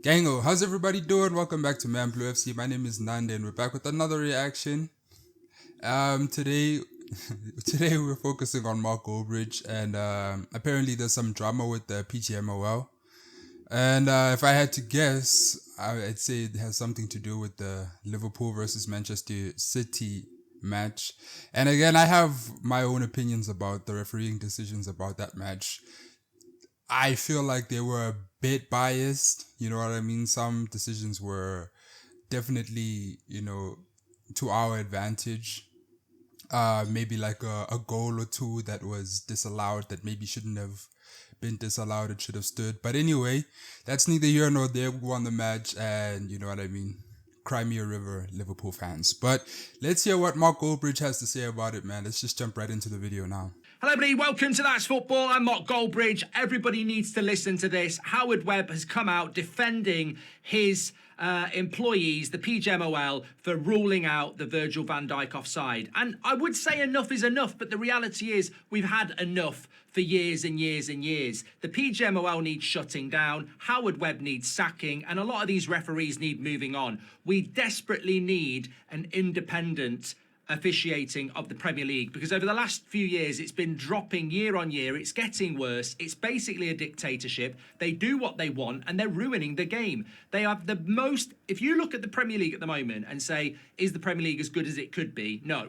Gango, how's everybody doing? Welcome back to Man Blue FC. My name is Nanda and we're back with another reaction. Today today we're focusing on Mark Goldbridge and apparently there's some drama with the PGMOL. And if I had to guess, I'd say it has something to do with the Liverpool versus Manchester City match. And again, I have my own opinions about the refereeing decisions about that match. I feel like they were a bit biased. You know what I mean? Some decisions were definitely, to our advantage. Maybe like a goal or two that was disallowed that maybe shouldn't have been disallowed. It should have stood. But anyway, that's neither here nor there. We won the match, and you know what I mean. Cry me a river, Liverpool fans. But let's hear what Mark Goldbridge has to say about it, man. Let's just jump right into the video now. Hello everybody, welcome to That's Football. I'm Mark Goldbridge. Everybody needs to listen to this. Howard Webb has come out defending his employees, the PGMOL, for ruling out the Virgil van Dijk offside. And I would say enough is enough, but the reality is we've had enough for years and years and years. The PGMOL needs shutting down, Howard Webb needs sacking, and a lot of these referees need moving on. We desperately need an independent officiating of the Premier League, because over the last few years it's been dropping year on year. It's getting worse. It's basically a dictatorship. They do what they want and they're ruining the game. They have the most, if you look at the Premier League at the moment and say, is the Premier League as good as it could be? No.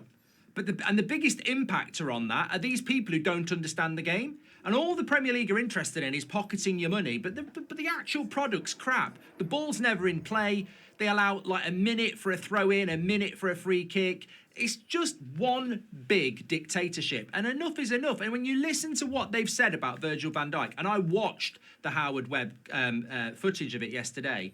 But the biggest impactor on that are these people who don't understand the game. And all the Premier League are interested in is pocketing your money. But the actual product's crap. The ball's never in play. They allow like a minute for a throw in, a minute for a free kick. It's just one big dictatorship. And enough is enough. And when you listen to what they've said about Virgil van Dijk, and I watched the Howard Webb footage of it yesterday,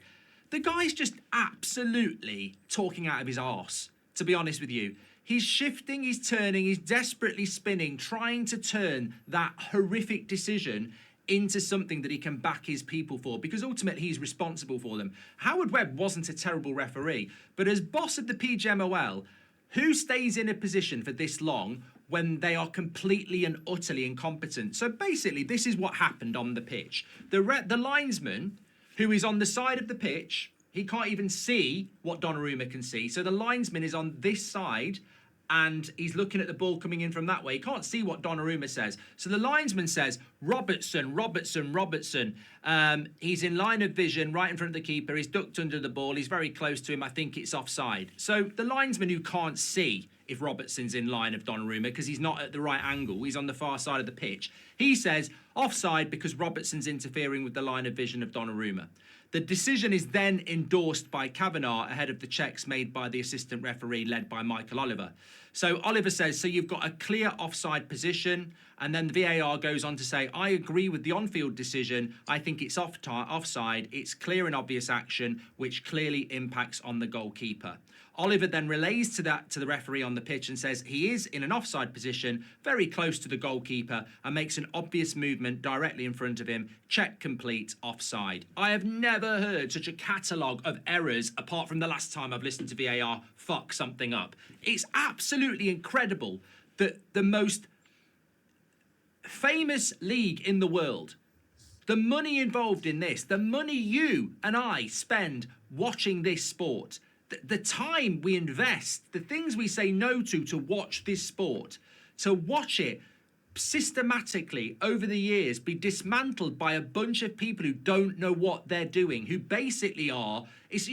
the guy's just absolutely talking out of his arse, to be honest with you. He's shifting, he's turning, he's desperately spinning, trying to turn that horrific decision into something that he can back his people for, because ultimately he's responsible for them. Howard Webb wasn't a terrible referee, but as boss of the PGMOL, who stays in a position for this long when they are completely and utterly incompetent? So basically, this is what happened on the pitch. The linesman, who is on the side of the pitch, he can't even see what Donnarumma can see. So the linesman is on this side, and he's looking at the ball coming in from that way. He can't see what Donnarumma says. So the linesman says, Robertson. He's in line of vision right in front of the keeper. He's ducked under the ball. He's very close to him. I think it's offside. So the linesman, who can't see if Robertson's in line of Donnarumma because he's not at the right angle, he's on the far side of the pitch, he says offside because Robertson's interfering with the line of vision of Donnarumma. The decision is then endorsed by Kavanagh ahead of the checks made by the assistant referee led by Michael Oliver. So Oliver says, so you've got a clear offside position, and then the VAR goes on to say, I agree with the on-field decision. I think it's offside. It's clear and obvious action, which clearly impacts on the goalkeeper. Oliver then relays to the referee on the pitch and says he is in an offside position, very close to the goalkeeper, and makes an obvious movement directly in front of him. Check complete, offside. I have never heard such a catalogue of errors, apart from the last time I've listened to VAR fuck something up. It's absolutely incredible that the most famous league in the world, the money involved in this, the money you and I spend watching this sport, the time we invest, the things we say no to watch this sport, to watch it systematically over the years be dismantled by a bunch of people who don't know what they're doing, who basically are, it's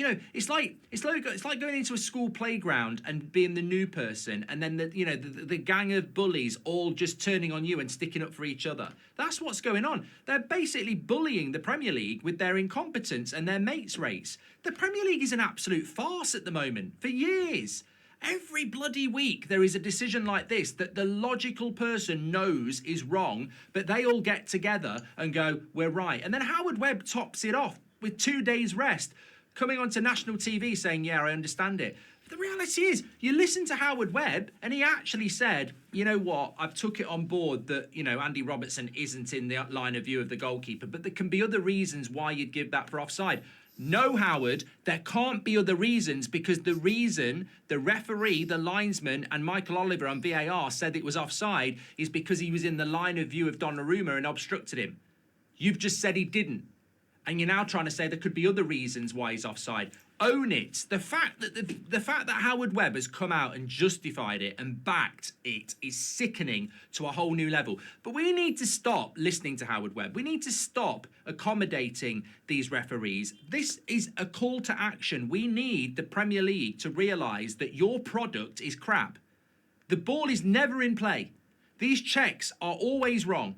like going into a school playground and being the new person, and then the gang of bullies all just turning on you and sticking up for each other. That's what's going on. They're basically bullying the Premier League with their incompetence and their mates race. The Premier League is an absolute farce at the moment. For years, every bloody week there is a decision like this that the logical person knows is wrong, but they all get together and go, we're right. And then Howard Webb tops it off with 2 days rest, coming onto national TV saying, yeah, I understand it. But the reality is, you listen to Howard Webb and he actually said, you know what, I've took it on board that, Andy Robertson isn't in the line of view of the goalkeeper, but there can be other reasons why you'd give that for offside. No, Howard, there can't be other reasons, because the reason the referee, the linesman, and Michael Oliver on VAR said it was offside is because he was in the line of view of Donnarumma and obstructed him. You've just said he didn't. And you're now trying to say there could be other reasons why he's offside. Own it. The fact that Howard Webb has come out and justified it and backed it is sickening to a whole new level. But we need to stop listening to Howard Webb. We need to stop accommodating these referees. This is a call to action. We need the Premier League to realise that your product is crap. The ball is never in play. These checks are always wrong.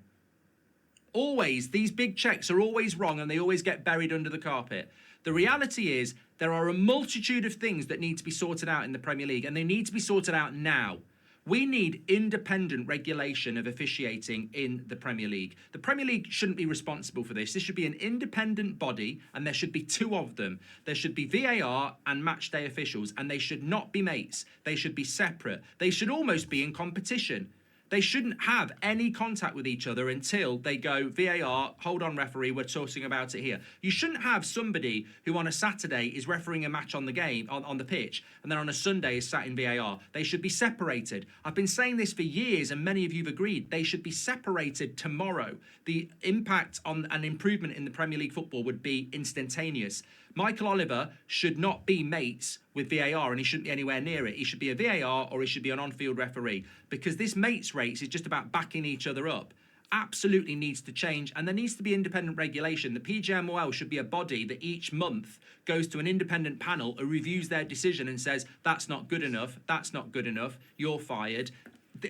Always, these big checks are always wrong and they always get buried under the carpet. The reality is there are a multitude of things that need to be sorted out in the Premier League, and they need to be sorted out now. We need independent regulation of officiating in the Premier League. The Premier League shouldn't be responsible for this. This should be an independent body, and there should be two of them. There should be VAR and matchday officials, and they should not be mates. They should be separate. They should almost be in competition. They shouldn't have any contact with each other until they go, VAR, hold on referee, we're talking about it here. You shouldn't have somebody who on a Saturday is refereeing a match on the game, on the pitch, and then on a Sunday is sat in VAR. They should be separated. I've been saying this for years, and many of you have agreed. They should be separated tomorrow. The impact on an improvement in the Premier League football would be instantaneous. Michael Oliver should not be mates with VAR, and he shouldn't be anywhere near it. He should be a VAR or he should be an on-field referee, because this mates race is just about backing each other up. Absolutely needs to change, and there needs to be independent regulation. The PGMOL should be a body that each month goes to an independent panel who reviews their decision and says, that's not good enough, that's not good enough, you're fired.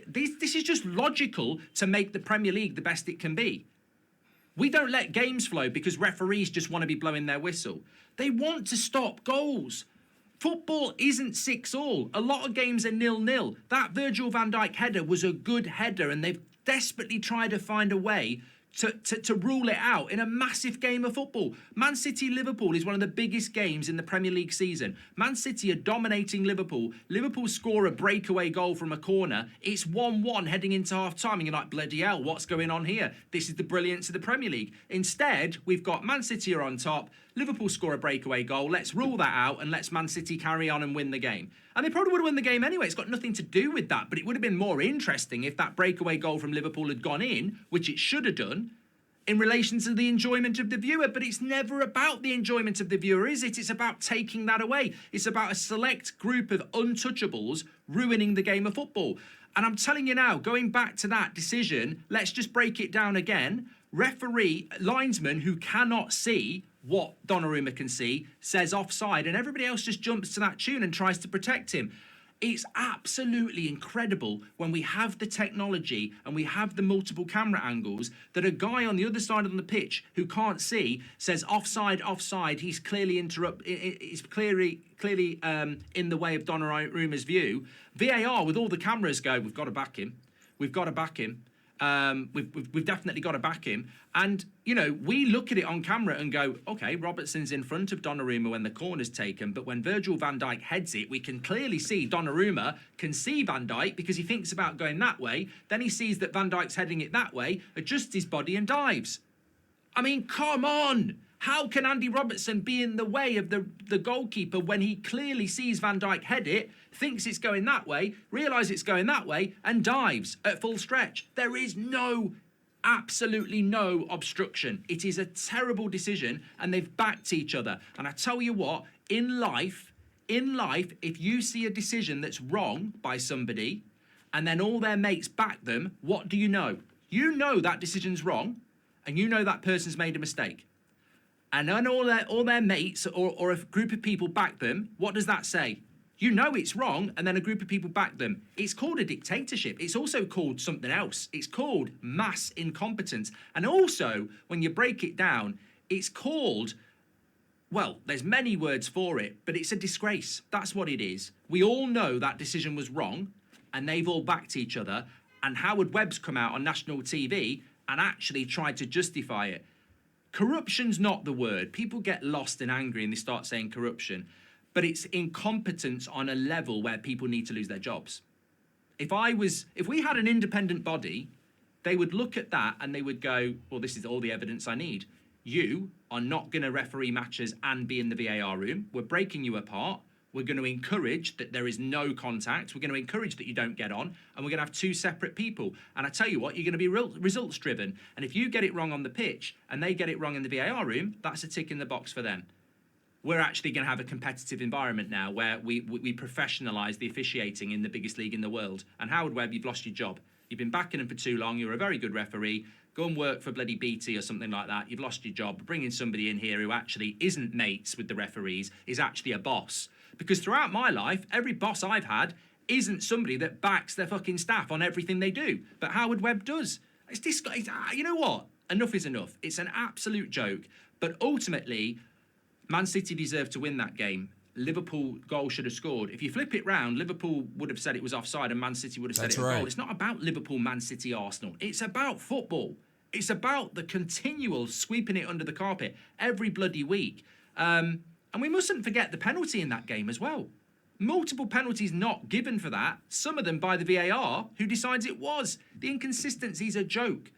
This is just logical to make the Premier League the best it can be. We don't let games flow because referees just want to be blowing their whistle. They want to stop goals. Football isn't 6-all. A lot of games are 0-0. That Virgil van Dijk header was a good header, and they've desperately tried to find a way to rule it out in a massive game of football. Man City-Liverpool is one of the biggest games in the Premier League season. Man City are dominating Liverpool. Liverpool score a breakaway goal from a corner. It's 1-1 heading into half-time, and you're like, bloody hell, what's going on here? This is the brilliance of the Premier League. Instead, we've got Man City are on top. Liverpool score a breakaway goal. Let's rule that out and let's Man City carry on and win the game. And they probably would have won the game anyway. It's got nothing to do with that. But it would have been more interesting if that breakaway goal from Liverpool had gone in, which it should have done, in relation to the enjoyment of the viewer. But it's never about the enjoyment of the viewer, is it? It's about taking that away. It's about a select group of untouchables ruining the game of football. And I'm telling you now, going back to that decision, let's just break it down again. Referee, linesman who cannot see what Donnarumma can see, says offside, and everybody else just jumps to that tune and tries to protect him. It's absolutely incredible when we have the technology and we have the multiple camera angles that a guy on the other side of the pitch who can't see says offside, offside. He's clearly He's clearly in the way of Donnarumma's view. VAR with all the cameras go, we've got to back him. We've got to back him. We've definitely got to back him. And, you know, we look at it on camera and go, OK, Robertson's in front of Donnarumma when the corner's taken. But when Virgil van Dijk heads it, we can clearly see Donnarumma can see Van Dijk because he thinks about going that way. Then he sees that Van Dijk's heading it that way, adjusts his body and dives. I mean, come on. How can Andy Robertson be in the way of the goalkeeper when he clearly sees Van Dijk head it, thinks it's going that way, realises it's going that way, and dives at full stretch? There is absolutely no obstruction. It is a terrible decision, and they've backed each other. And I tell you what, in life, if you see a decision that's wrong by somebody, and then all their mates back them, what do you know? You know that decision's wrong, and you know that person's made a mistake. And then all their mates or a group of people back them, what does that say? You know it's wrong, and then a group of people back them. It's called a dictatorship. It's also called something else. It's called mass incompetence. And also, when you break it down, it's called, well, there's many words for it, but it's a disgrace. That's what it is. We all know that decision was wrong, and they've all backed each other. And Howard Webb's come out on national TV and actually tried to justify it. Corruption's not the word. People get lost and angry and they start saying corruption. But it's incompetence on a level where people need to lose their jobs. If we had an independent body, they would look at that and they would go, well, this is all the evidence I need. You are not going to referee matches and be in the VAR room. We're breaking you apart. We're going to encourage that there is no contact. We're going to encourage that you don't get on, and we're going to have two separate people. And I tell you what, you're going to be results driven. And if you get it wrong on the pitch and they get it wrong in the VAR room, that's a tick in the box for them. We're actually going to have a competitive environment now where we professionalise the officiating in the biggest league in the world. And Howard Webb, you've lost your job. You've been backing him for too long. You're a very good referee. Go and work for bloody BT or something like that. You've lost your job. Bringing somebody in here who actually isn't mates with the referees is actually a boss. Because throughout my life, every boss I've had isn't somebody that backs their fucking staff on everything they do. But Howard Webb does. You know what? Enough is enough. It's an absolute joke. But ultimately, Man City deserved to win that game. Liverpool goal should have scored. If you flip it round, Liverpool would have said it was offside and Man City would have said it was a goal. It's not about Liverpool, Man City, Arsenal. It's about football. It's about the continual sweeping it under the carpet every bloody week. And we mustn't forget the penalty in that game as well. Multiple penalties not given for that. Some of them by the VAR, who decides it was. The inconsistency's a joke.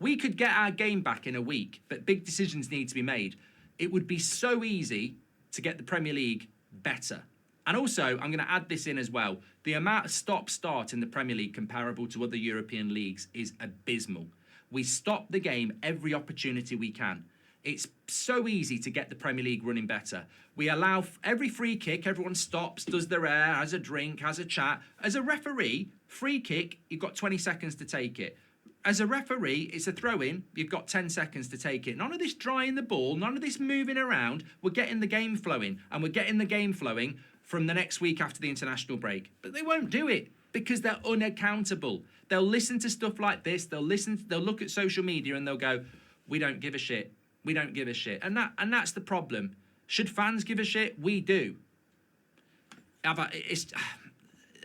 We could get our game back in a week, but big decisions need to be made. It would be so easy to get the Premier League better. And also, I'm going to add this in as well. The amount of stop-start in the Premier League comparable to other European leagues is abysmal. We stop the game every opportunity we can. It's so easy to get the Premier League running better. We allow every free kick, everyone stops, does their air, has a drink, has a chat. As a referee, free kick, you've got 20 seconds to take it. As a referee, it's a throw-in, you've got 10 seconds to take it. None of this drying the ball, none of this moving around. We're getting the game flowing, and we're getting the game flowing from the next week after the international break. But they won't do it because they're unaccountable. They'll listen to stuff like this, they'll look at social media and they'll go, we don't give a shit. We don't give a shit. And that's the problem. Should fans give a shit? We do.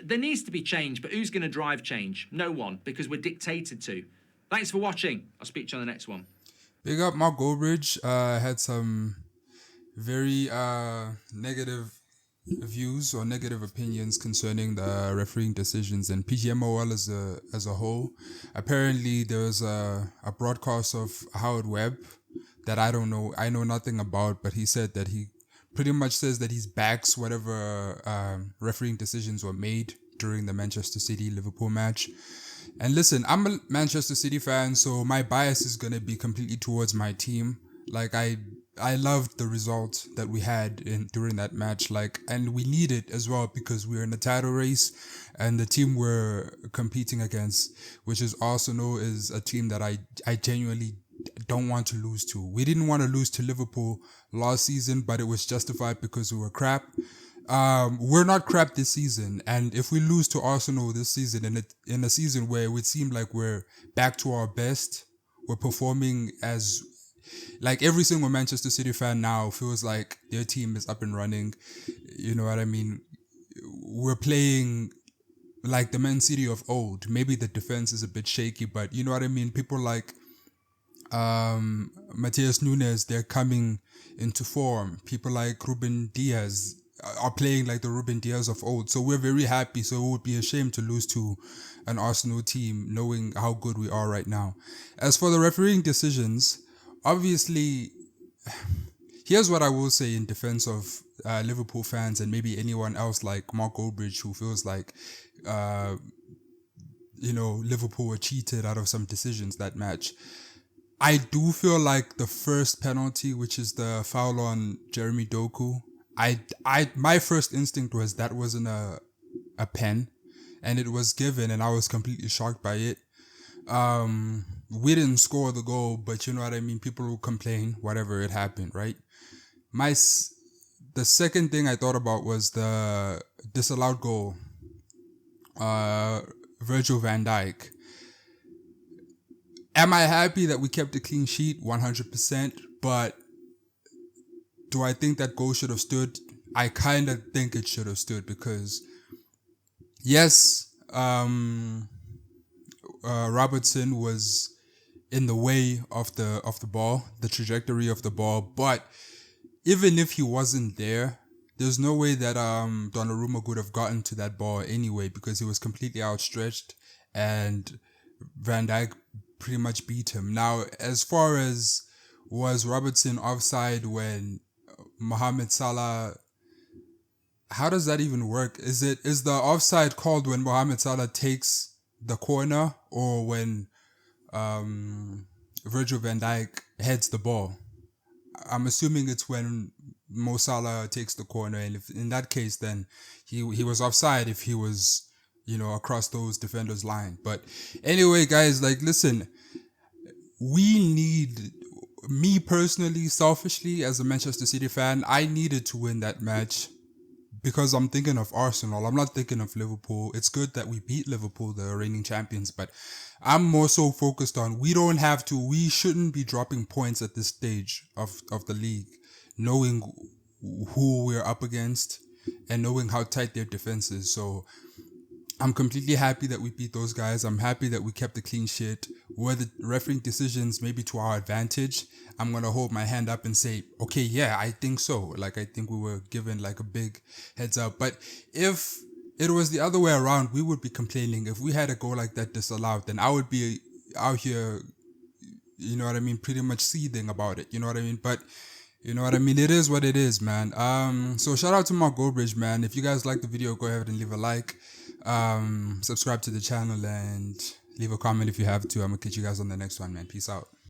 There needs to be change, but who's going to drive change? No one, because we're dictated to. Thanks for watching. I'll speak to you on the next one. Big up Mark Goldbridge. Had some very negative views or negative opinions concerning the refereeing decisions and PGMOL as a whole. Apparently, there was a broadcast of Howard Webb that I know nothing about, but he said that he pretty much says that he backs whatever refereeing decisions were made during the Manchester City-Liverpool match. And listen, I'm a Manchester City fan, so my bias is going to be completely towards my team. Like, I loved the result that we had during that match, and we need it as well because we're in a title race, and the team we're competing against, which is Arsenal, is a team that I genuinely don't want to lose to. We didn't want to lose to Liverpool last season, but it was justified because we were crap. We're not crap this season, and if we lose to Arsenal this season, in a season where it would seem like we're back to our best, we're performing as like every single Manchester City fan now feels like their team is up and running. You know what I mean? We're playing like the Man City of old. Maybe the defense is a bit shaky, but you know what I mean? People like Matheus Nunes, they're coming into form. People like Ruben Diaz are playing like the Ruben Diaz of old. So we're very happy. So it would be a shame to lose to an Arsenal team knowing how good we are right now. As for the refereeing decisions, obviously, here's what I will say in defense of Liverpool fans and maybe anyone else like Mark Goldbridge who feels like, Liverpool were cheated out of some decisions that match. I do feel like the first penalty, which is the foul on Jeremy Doku, my first instinct was that wasn't a pen, and it was given, and I was completely shocked by it. We didn't score the goal, but you know what I mean? People will complain, whatever, it happened, right? The second thing I thought about was the disallowed goal. Virgil van Dijk. Am I happy that we kept a clean sheet? 100%. But do I think that goal should have stood? I kind of think it should have stood because, yes, Robertson was in the way of the ball, the trajectory of the ball. But even if he wasn't there, there's no way that Donnarumma could have gotten to that ball anyway because he was completely outstretched and Van Dijk pretty much beat him. Now, as far as was Robertson offside when Mohamed Salah how does that even work? Is the offside called when Mohamed Salah takes the corner or when Virgil van Dijk heads the ball? I'm assuming it's when Mo Salah takes the corner, and if in that case, then he was offside if he was, across those defenders' line. But anyway, guys, like, listen, we need, me personally, selfishly, as a Manchester City fan, I needed to win that match because I'm thinking of Arsenal. I'm not thinking of Liverpool. It's good that we beat Liverpool, the reigning champions, but I'm more so focused on we shouldn't be dropping points at this stage of the league, knowing who we're up against and knowing how tight their defense is. So I'm completely happy that we beat those guys. I'm happy that we kept the clean sheet. Were the refereeing decisions maybe to our advantage? I'm going to hold my hand up and say, okay, yeah, I think so. Like, I think we were given like a big heads up. But if it was the other way around, we would be complaining. If we had a goal like that disallowed, then I would be out here, you know what I mean, pretty much seething about it. You know what I mean? But you know what I mean? It is what it is, man. So shout out to Mark Goldbridge, man. If you guys like the video, go ahead and leave a like. Subscribe to the channel and leave a comment if you have to. I'm gonna catch you guys on the next one, man. Peace out.